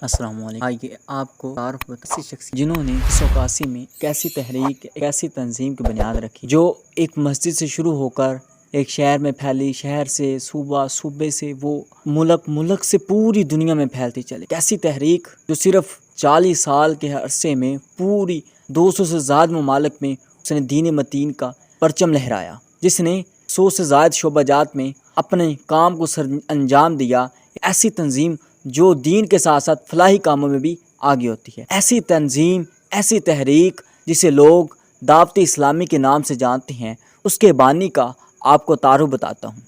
السلام علیکم۔ آئیے آپ کو تعارف ایسی شخص جنہوں نے 1981 میں ایک ایسی تحریک، ایک ایسی تنظیم کی بنیاد رکھی جو ایک مسجد سے شروع ہو کر ایک شہر میں پھیلی، شہر سے صوبہ، صوبے سے وہ ملک سے پوری دنیا میں پھیلتی چلی۔ ایک ایسی تحریک جو صرف 40 سال کے عرصے میں پوری 200 سے زائد ممالک میں اس نے دین متین کا پرچم لہرایا، جس نے 100 سے زائد شعبہ جات میں اپنے کام کو سر انجام دیا۔ ایسی تنظیم جو دین کے ساتھ ساتھ فلاحی کاموں میں بھی آگے ہوتی ہے، ایسی تنظیم، ایسی تحریک جسے لوگ دعوت اسلامی کے نام سے جانتے ہیں، اس کے بانی کا آپ کو تعارف بتاتا ہوں۔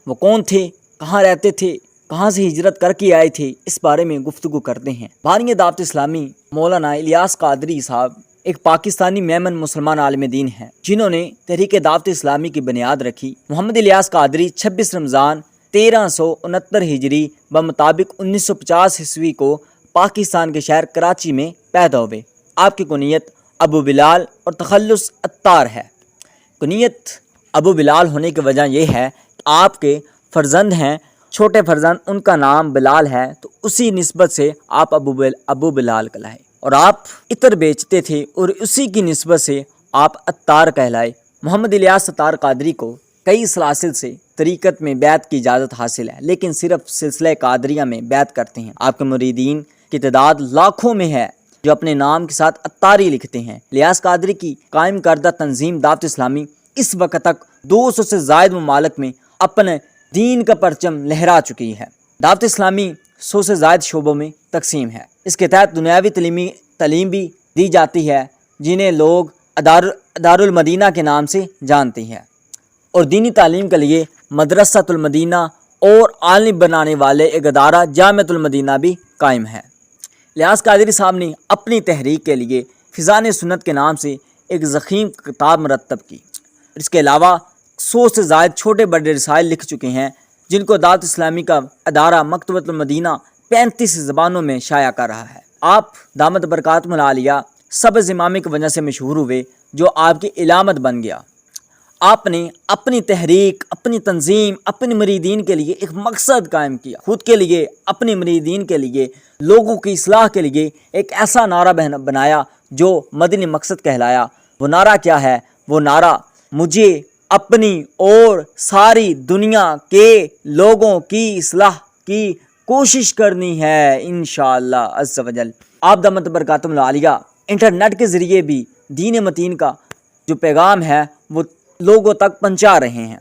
وہ کون تھے، کہاں رہتے تھے، کہاں سے ہجرت کر کے آئے تھے، اس بارے میں گفتگو کرتے ہیں۔ بانی دعوت اسلامی مولانا الیاس قادری صاحب ایک پاکستانی میمن مسلمان عالم دین ہیں، جنہوں نے تحریک دعوت اسلامی کی بنیاد رکھی۔ محمد الیاس قادری 26 رمضان 1369 ہجری بمطابق 1950 عیسوی کو پاکستان کے شہر کراچی میں پیدا ہوئے۔ آپ کی کنیت ابو بلال اور تخلص عطار ہے۔ کنیت ابو بلال ہونے کی وجہ یہ ہے کہ آپ کے فرزند ہیں، چھوٹے فرزند، ان کا نام بلال ہے، تو اسی نسبت سے آپ ابو بلال کہلائے، اور آپ عطر بیچتے تھے اور اسی کی نسبت سے آپ عطار کہلائے۔ محمد الیاس عطار قادری کو کئی سلاسل سے طریقت میں بیعت کی اجازت حاصل ہے، لیکن صرف سلسلہ قادریہ میں بیعت کرتے ہیں۔ آپ کے مریدین کی تعداد لاکھوں میں ہے جو اپنے نام کے ساتھ عطاری لکھتے ہیں۔ الیاس قادری کی قائم کردہ تنظیم دعوت اسلامی اس وقت تک 200 سے زائد ممالک میں اپنے دین کا پرچم لہرا چکی ہے۔ دعوت اسلامی 100 سے زائد شعبوں میں تقسیم ہے۔ اس کے تحت دنیاوی تعلیم بھی دی جاتی ہے، جنہیں لوگ دارالمدینہ کے نام سے جانتے ہیں، اور دینی تعلیم کے لیے مدرسۃ المدینہ اور عالم بنانے والے ایک ادارہ جامعۃ المدینہ بھی قائم ہے۔ الیاس قادری صاحب نے اپنی تحریک کے لیے فیضان سنت کے نام سے ایک ضخیم کتاب مرتب کی۔ اس کے علاوہ 100 سے زائد چھوٹے بڑے رسائل لکھ چکے ہیں، جن کو دعوت اسلامی کا ادارہ مکتبۃ المدینہ 35 زبانوں میں شائع کر رہا ہے۔ آپ دامت برکاتہم العالیہ سبز امامے کی وجہ سے مشہور ہوئے، جو آپ کی علامت بن گیا۔ آپ نے اپنی تحریک، اپنی تنظیم، اپنے مریدین کے لیے ایک مقصد قائم کیا، خود کے لیے، اپنے مریدین کے لیے، لوگوں کی اصلاح کے لیے ایک ایسا نعرہ بنایا جو مدنی مقصد کہلایا۔ وہ نعرہ کیا ہے؟ وہ نعرہ مجھے اپنی اور ساری دنیا کے لوگوں کی اصلاح کی کوشش کرنی ہے انشاءاللہ عز و جل۔ آپ دامت برکاتہم العالیہ انٹرنیٹ کے ذریعے بھی دین متین کا جو پیغام ہے وہ لوگوں تک پہنچا رہے ہیں۔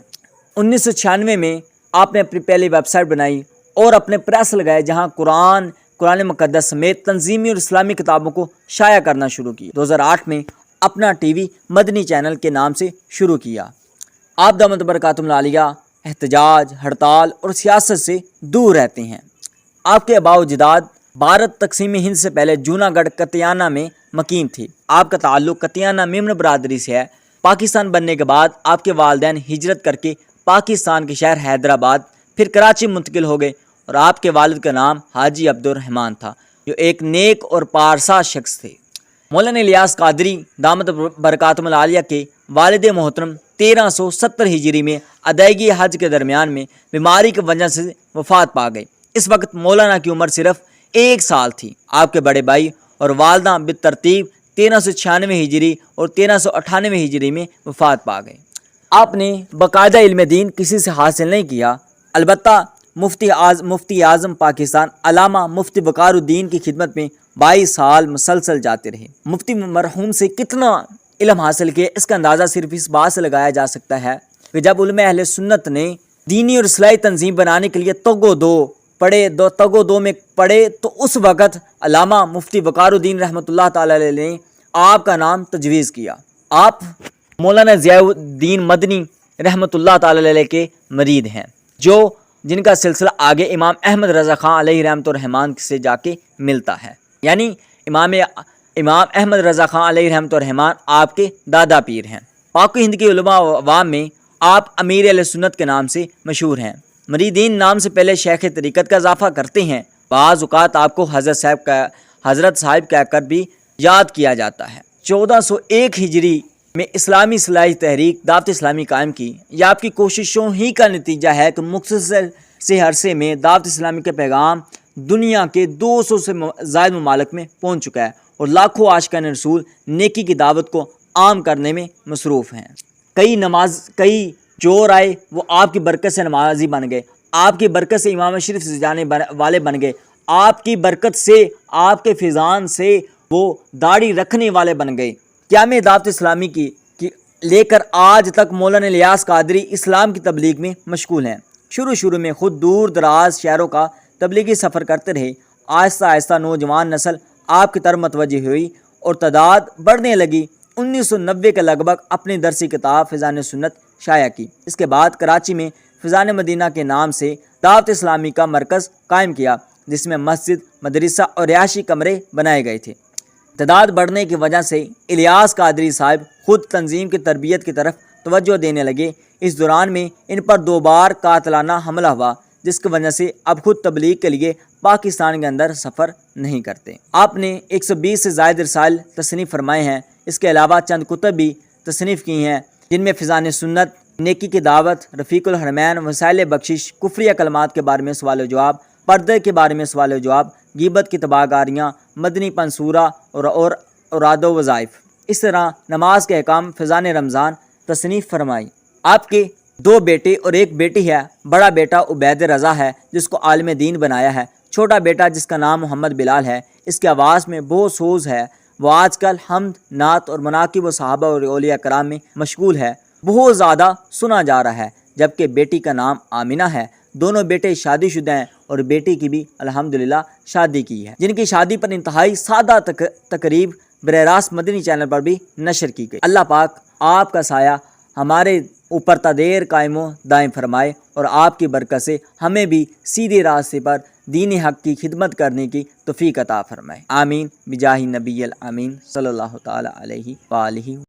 1996 میں آپ نے اپنی پہلی ویب سائٹ بنائی اور اپنے پریس لگائے، جہاں قرآن مقدس سمیت تنظیمی اور اسلامی کتابوں کو شائع کرنا شروع کیا۔ 2008 میں اپنا ٹی وی مدنی چینل کے نام سے شروع کیا۔ آپ دامت برکاتہم العالیہ احتجاج، ہڑتال اور سیاست سے دور رہتے ہیں۔ آپ کے آباء و اجداد بھارت تقسیم ہند سے پہلے جوناگڑھ کتیانہ میں مقیم تھے۔ آپ کا تعلق کتیانہ میمن برادری سے ہے۔ پاکستان بننے کے بعد آپ کے والدین ہجرت کر کے پاکستان کے شہر حیدرآباد پھر کراچی منتقل ہو گئے، اور آپ کے والد کا نام حاجی عبد الرحمن تھا، جو ایک نیک اور پارسا شخص تھے۔ مولانا الیاس قادری دامت برکاتہم العالیہ کے والد محترم 1370 ہجری میں ادائیگی حج کے درمیان میں بیماری کی وجہ سے وفات پا گئے۔ اس وقت مولانا کی عمر صرف 1 سال تھی۔ آپ کے بڑے بھائی اور والدہ بالترتیب 1396 ہجری اور 1398 ہجری میں وفات پا گئے۔ آپ نے باقاعدہ علم دین کسی سے حاصل نہیں کیا، البتہ مفتی اعظم پاکستان علامہ مفتی وقار الدین کی خدمت میں 22 سال مسلسل جاتے رہے۔ مفتی مرحوم سے کتنا علم حاصل کیا، اس کا اندازہ صرف اس بات سے لگایا جا سکتا ہے کہ جب علماء اہل سنت نے دینی اور اصلاحی تنظیم بنانے کے لیے تگ و دو میں پڑے، تو اس وقت علامہ مفتی وقار الدین رحمۃ اللہ تعالی علیہ نے آپ کا نام تجویز کیا۔ آپ مولانا ضیاء الدین مدنی رحمۃ اللہ تعالی علیہ کے مرید ہیں، جن کا سلسلہ آگے امام احمد رضا خان علیہ رحمۃ الرحمان سے جا کے ملتا ہے، یعنی امام احمد رضا خان علیہ رحمۃ الرحمان آپ کے دادا پیر ہیں۔ پاک و ہند کے علماء عوام میں آپ امیر اہل سنت کے نام سے مشہور ہیں۔ مریدین نام سے پہلے شیخ طریقت کا اضافہ کرتے ہیں۔ بعض اوقات آپ کو حضرت صاحب کہہ کر بھی یاد کیا جاتا ہے۔ 1401 ہجری میں اسلامی اصلاحی تحریک دعوت اسلامی قائم کی۔ یہ آپ کی کوششوں ہی کا نتیجہ ہے کہ مختصر سے عرصے میں دعوت اسلامی کے پیغام دنیا کے 200 سے زائد ممالک میں پہنچ چکا ہے اور لاکھوں عاشقان رسول نیکی کی دعوت کو عام کرنے میں مصروف ہیں۔ کئی چور آئے وہ آپ کی برکت سے نمازی بن گئے، آپ کی برکت سے امام شریف سے جانے والے بن گئے، آپ کی برکت سے، آپ کے فیضان سے وہ داڑھی رکھنے والے بن گئے۔ قیام دعوت اسلامی کی لے کر آج تک مولانا الیاس قادری اسلام کی تبلیغ میں مشغول ہیں۔ شروع میں خود دور دراز شہروں کا تبلیغی سفر کرتے رہے، آہستہ آہستہ نوجوان نسل آپ کی طرف متوجہ ہوئی اور تعداد بڑھنے لگی۔ 1990 کے لگ بھگ اپنی درسی کتاب فیضان سنت شائع کی۔ اس کے بعد کراچی میں فیضان مدینہ کے نام سے دعوت اسلامی کا مرکز قائم کیا، جس میں مسجد، مدرسہ اور رہائشی کمرے بنائے گئے تھے۔ تعداد بڑھنے کی وجہ سے الیاس قادری صاحب خود تنظیم کی تربیت کی طرف توجہ دینے لگے۔ اس دوران میں ان پر 2 بار قاتلانہ حملہ ہوا، جس کی وجہ سے اب خود تبلیغ کے لیے پاکستان کے اندر سفر نہیں کرتے۔ آپ نے 120 سے زائد رسائل تصنیف فرمائے ہیں۔ اس کے علاوہ چند کتب بھی تصنیف کی ہیں، جن میں فیضان سنت، نیکی کی دعوت، رفیق الحرمین، وسائل بخشش، کفریہ کلمات کے بارے میں سوال و جواب، پردے کے بارے میں سوال و جواب، غیبت کی تباہ کاریاں، مدنی پنصورہ اور اوراد و وظائف۔ اس طرح نماز کے احکام، فیضان رمضان تصنیف فرمائی۔ آپ کے 2 بیٹے اور 1 بیٹی ہے۔ بڑا بیٹا عبید رضا ہے، جس کو عالم دین بنایا ہے۔ چھوٹا بیٹا جس کا نام محمد بلال ہے، اس کی آواز میں بہت سوز ہے۔ وہ آج کل حمد، نعت اور مناقب و صحابہ اور اولیاء کرام میں مشغول ہے، بہت زیادہ سنا جا رہا ہے۔ جبکہ بیٹی کا نام آمینہ ہے۔ دونوں بیٹے شادی شدہ ہیں اور بیٹی کی بھی الحمدللہ شادی کی ہے، جن کی شادی پر انتہائی سادہ تقریب براہ راست مدنی چینل پر بھی نشر کی گئی۔ اللہ پاک آپ کا سایہ ہمارے اوپر تا دیر قائم و دائم فرمائے اور آپ کی برکت سے ہمیں بھی سیدھے راستے پر دین حق کی خدمت کرنے کی توفیق عطا فرمائے۔ آمین بجاہ نبی الامین صلی اللہ تعالی علیہ وآلہ